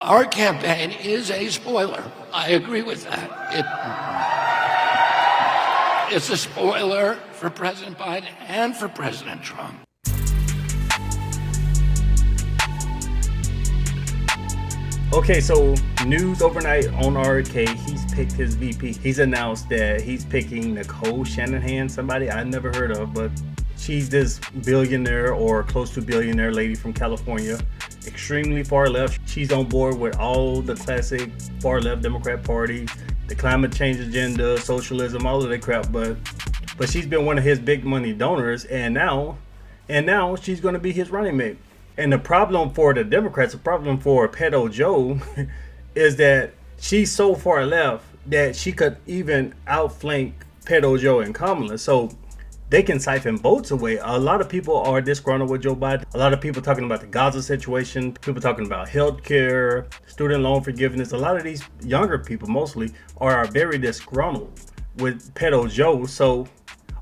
Our campaign is a spoiler. I agree with that. It's a spoiler for President Biden and for President Trump. Okay, so news overnight on RFK, he's picked his VP. He's announced that he's picking Nicole Shanahan, somebody I never heard of, but she's this billionaire or close to billionaire lady from California, extremely far left. She's on board with all the classic far left Democrat Party, the climate change agenda, socialism, all of that crap, but she's been one of his big money donors, and now she's going to be his running mate. And the problem for the Democrats, the problem for Pedo Joe, is that she's so far left that she could even outflank Pedo Joe and Kamala. So they can siphon votes away. A lot of people are disgruntled with Joe Biden. A lot of people talking about the Gaza situation, people talking about healthcare, student loan forgiveness. A lot of these younger people mostly are very disgruntled with Pedo Joe. So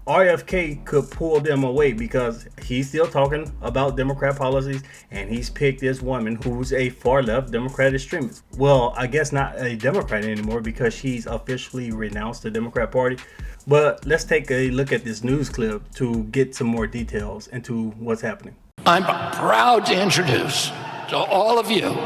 RFK could pull them away because he's still talking about Democrat policies, and he's picked this woman who's a far left Democrat extremist. Well, I guess not a Democrat anymore because she's officially renounced the Democrat Party. But let's take a look at this news clip to get some more details into what's happening. I'm proud to introduce to all of you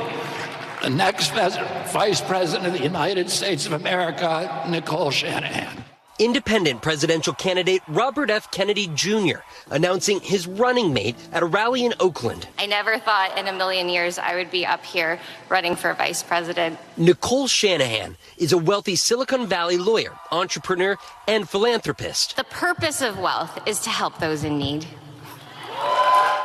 the next Vice President of the United States of America, Nicole Shanahan. Independent presidential candidate Robert F. Kennedy Jr. announcing his running mate at a rally in Oakland. I never thought in a million years I would be up here running for vice president. Nicole Shanahan is a wealthy Silicon Valley lawyer, entrepreneur, and philanthropist. The purpose of wealth is to help those in need.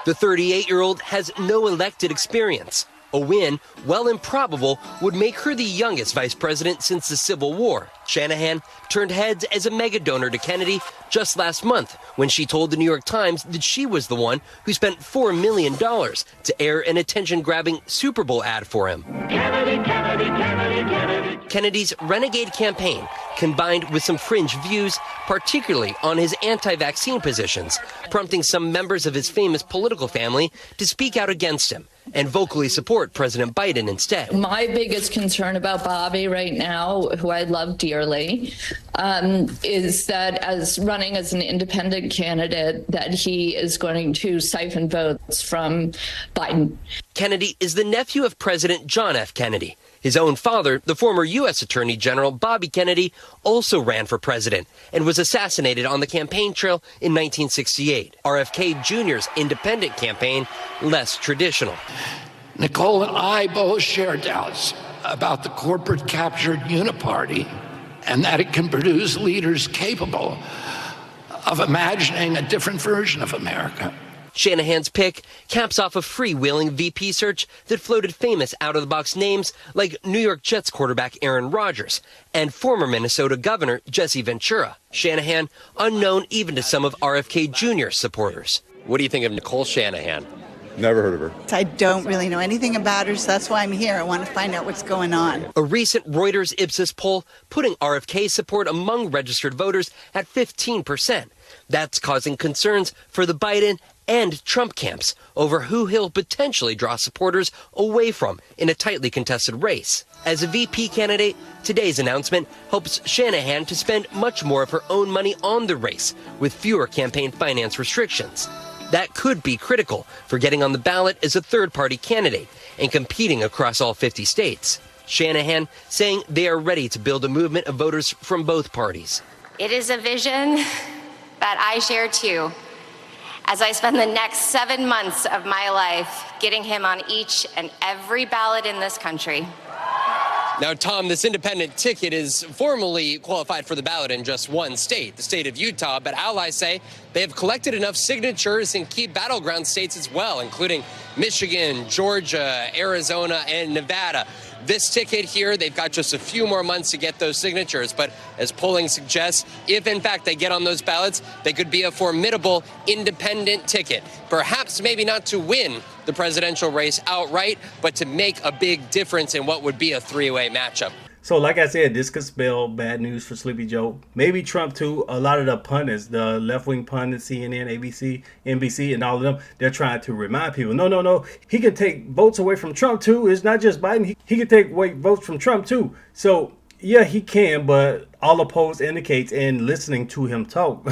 The 38-year-old has no elected experience. A win, while improbable, would make her the youngest vice president since the Civil War. Shanahan turned heads as a mega donor to Kennedy just last month when she told the New York Times that she was the one who spent $4 million to air an attention-grabbing Super Bowl ad for him. Kennedy, Kennedy, Kennedy, Kennedy. Kennedy's renegade campaign combined with some fringe views, particularly on his anti-vaccine positions, prompting some members of his famous political family to speak out against him and vocally support President Biden instead. My biggest concern about Bobby right now, who I love dearly, is that as running as an independent candidate, that he is going to siphon votes from Biden. Kennedy is the nephew of President John F. Kennedy. His own father, the former U.S. Attorney General Bobby Kennedy, also ran for president and was assassinated on the campaign trail in 1968. RFK Jr.'s independent campaign, less traditional. Nicole and I both share doubts about the corporate-captured uniparty and that it can produce leaders capable of imagining a different version of America. Shanahan's pick caps off a freewheeling VP search that floated famous out-of-the-box names like New York Jets quarterback Aaron Rodgers and former Minnesota Governor Jesse Ventura. Shanahan, unknown even to some of RFK Jr.'s supporters. What do you think of Nicole Shanahan? Never heard of her. I don't really know anything about her, so that's why I'm here. I want to find out what's going on. A recent Reuters Ipsos poll putting RFK support among registered voters at 15%. That's causing concerns for the Biden and Trump camps over who he'll potentially draw supporters away from in a tightly contested race. As a VP candidate, today's announcement helps Shanahan to spend much more of her own money on the race with fewer campaign finance restrictions. That could be critical for getting on the ballot as a third-party candidate and competing across all 50 states. Shanahan saying they are ready to build a movement of voters from both parties. It is a vision that I share too, as I spend the next 7 months of my life getting him on each and every ballot in this country. Now, Tom, this independent ticket is formally qualified for the ballot in just one state, the state of Utah, but allies say they have collected enough signatures in key battleground states as well, including Michigan, Georgia, Arizona, and Nevada. This ticket here, they've got just a few more months to get those signatures. But as polling suggests, if in fact they get on those ballots, they could be a formidable independent ticket. Perhaps maybe not to win the presidential race outright, but to make a big difference in what would be a three-way matchup. So, like I said, this could spell bad news for Sleepy Joe. Maybe Trump too. A lot of the pundits, the left-wing pundits, CNN, ABC, NBC, and all of them, they're trying to remind people, no, no, no. He can take votes away from Trump too. It's not just Biden. He can take away votes from Trump too. So, yeah, he can, but all the polls indicates, and listening to him talk,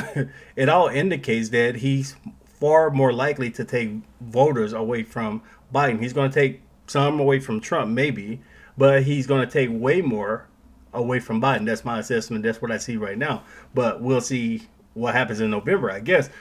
it all indicates that he's far more likely to take voters away from Biden. He's going to take some away from Trump, maybe, but he's going to take way more away from Biden. That's my assessment. That's what I see right now. But we'll see what happens in November, I guess.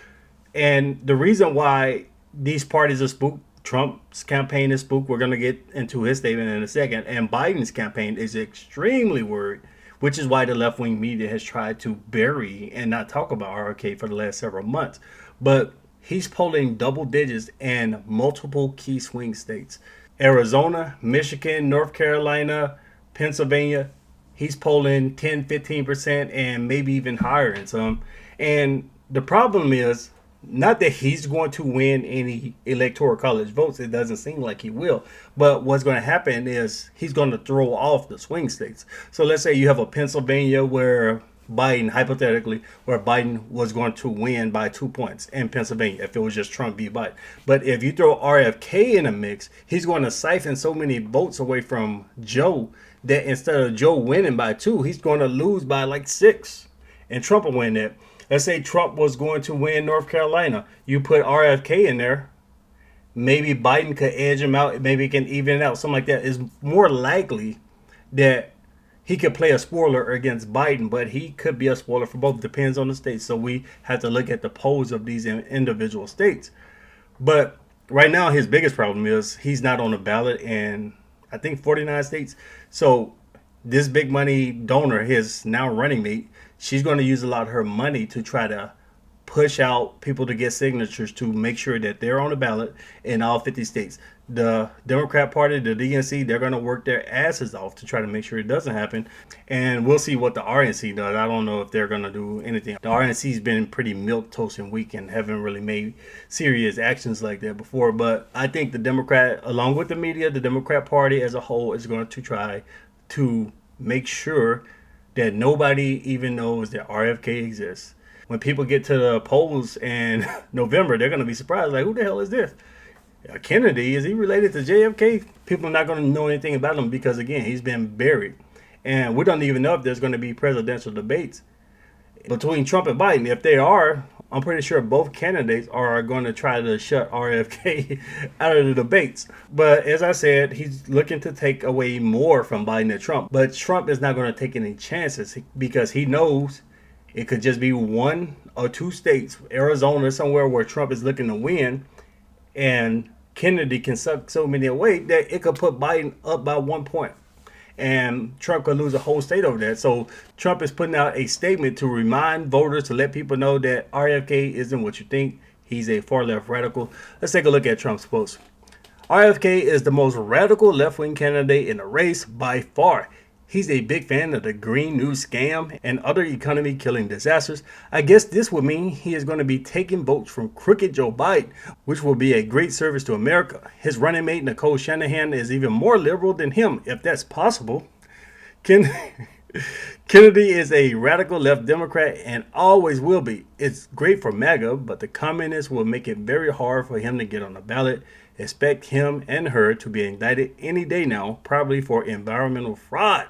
And the reason why these parties are spooked, Trump's campaign is spooked. We're going to get into his statement in a second. And Biden's campaign is extremely worried, which is why the left-wing media has tried to bury and not talk about RFK for the last several months. But he's polling double digits in multiple key swing states. Arizona, Michigan, North Carolina, Pennsylvania. He's polling 10, 15% and maybe even higher in some. And the problem is not that he's going to win any electoral college votes. It doesn't seem like he will. But what's going to happen is he's going to throw off the swing states. So let's say you have a Pennsylvania where Biden, hypothetically, where Biden was going to win by 2 points in Pennsylvania if it was just Trump v. Biden. But if you throw RFK in a mix, he's going to siphon so many votes away from Joe that instead of Joe winning by 2, he's going to lose by like 6. And Trump will win that. Let's say Trump was going to win North Carolina. You put RFK in there. Maybe Biden could edge him out. Maybe he can even it out. Something like that. It's more likely that he could play a spoiler against Biden, but he could be a spoiler for both. Depends on the state. So we have to look at the polls of these individual states. But right now, his biggest problem is he's not on the ballot in, I think, 49 states. So this big money donor, his now running mate, she's going to use a lot of her money to try to push out people to get signatures to make sure that they're on the ballot in all 50 states. The Democrat Party, the DNC, they're going to work their asses off to try to make sure it doesn't happen. And we'll see what the RNC does. I don't know if they're going to do anything. The RNC's been pretty milquetoast and weak and haven't really made serious actions like that before. But I think the Democrat, along with the media, the Democrat Party as a whole is going to try to make sure that nobody even knows that RFK exists. When people get to the polls in November, they're going to be surprised. Like, who the hell is this? Kennedy, is he related to JFK? People are not going to know anything about him because, again, he's been buried. And we don't even know if there's going to be presidential debates between Trump and Biden. If they are, I'm pretty sure both candidates are going to try to shut RFK out of the debates. But as I said, he's looking to take away more from Biden than Trump. But Trump is not going to take any chances because he knows it could just be 1 or 2 states, Arizona, somewhere where Trump is looking to win. And Kennedy can suck so many away that it could put Biden up by 1 point. And Trump could lose a whole state over that. So Trump is putting out a statement to remind voters, to let people know that RFK isn't what you think. He's a far left radical. Let's take a look at Trump's post. RFK is the most radical left-wing candidate in the race by far. He's a big fan of the Green New Scam and other economy-killing disasters. I guess this would mean he is going to be taking votes from crooked Joe Biden, which will be a great service to America. His running mate, Nicole Shanahan, is even more liberal than him, if that's possible. Kennedy is a radical left Democrat and always will be. It's great for MAGA, but the communists will make it very hard for him to get on the ballot. Expect him and her to be indicted any day now, probably for environmental fraud.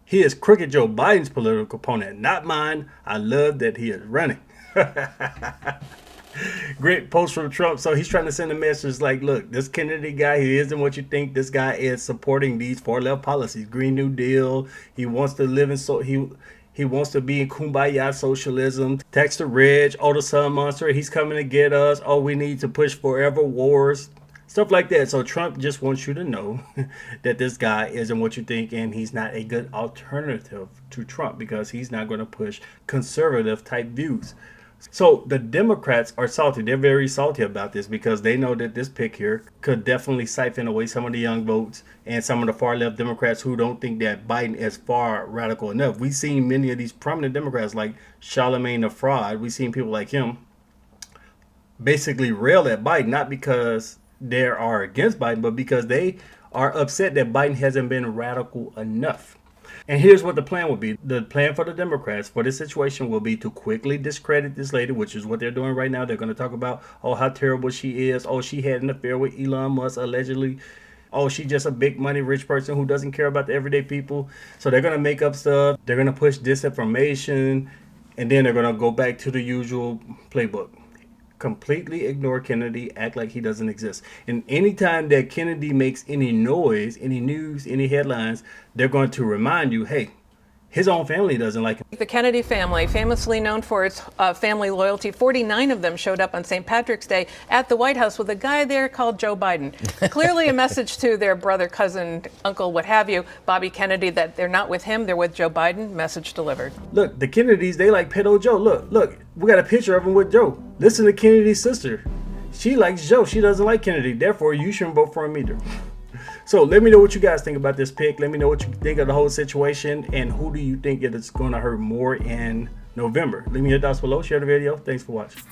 He is crooked Joe Biden's political opponent, not mine. I love that he is running. Great post from Trump. So he's trying to send a message like, look, this Kennedy guy, he isn't what you think. This guy is supporting these far left policies. Green New Deal. He wants to live in he wants to be in kumbaya socialism. Tax the rich. Oh, the sun monster. He's coming to get us. Oh, we need to push forever wars. Stuff like that. So Trump just wants you to know that this guy isn't what you think, and he's not a good alternative to Trump because he's not going to push conservative type views. So the Democrats are salty. They're very salty about this because they know that this pick here could definitely siphon away some of the young votes and some of the far left Democrats who don't think that Biden is far radical enough. We've seen many of these prominent Democrats like Charlemagne the Fraud. We've seen people like him basically rail at Biden, not because they are against Biden, but because they are upset that Biden hasn't been radical enough. And here's what the plan will be. The plan for the Democrats for this situation will be to quickly discredit this lady, which is what they're doing right now. They're going to talk about, oh, how terrible she is. Oh, she had an affair with Elon Musk, allegedly. Oh, she's just a big money rich person who doesn't care about the everyday people. So they're going to make up stuff. They're going to push disinformation. And then they're going to go back to the usual playbook. Completely ignore Kennedy, act like he doesn't exist. And anytime that Kennedy makes any noise, any news, any headlines, they're going to remind you, hey, his own family doesn't like him. The Kennedy family, famously known for its family loyalty, 49 of them showed up on St. Patrick's Day at the White House with a guy there called Joe Biden. Clearly a message to their brother, cousin, uncle, what have you, Bobby Kennedy, that they're not with him, they're with Joe Biden. Message delivered. Look, the Kennedys, they like pedo Joe. Look, we got a picture of him with Joe. Listen to Kennedy's sister. She likes Joe. She doesn't like Kennedy. Therefore, you shouldn't vote for him either. So let me know what you guys think about this pick. Let me know what you think of the whole situation, and who do you think it is going to hurt more in November. Leave me your thoughts below. Share the video. Thanks for watching.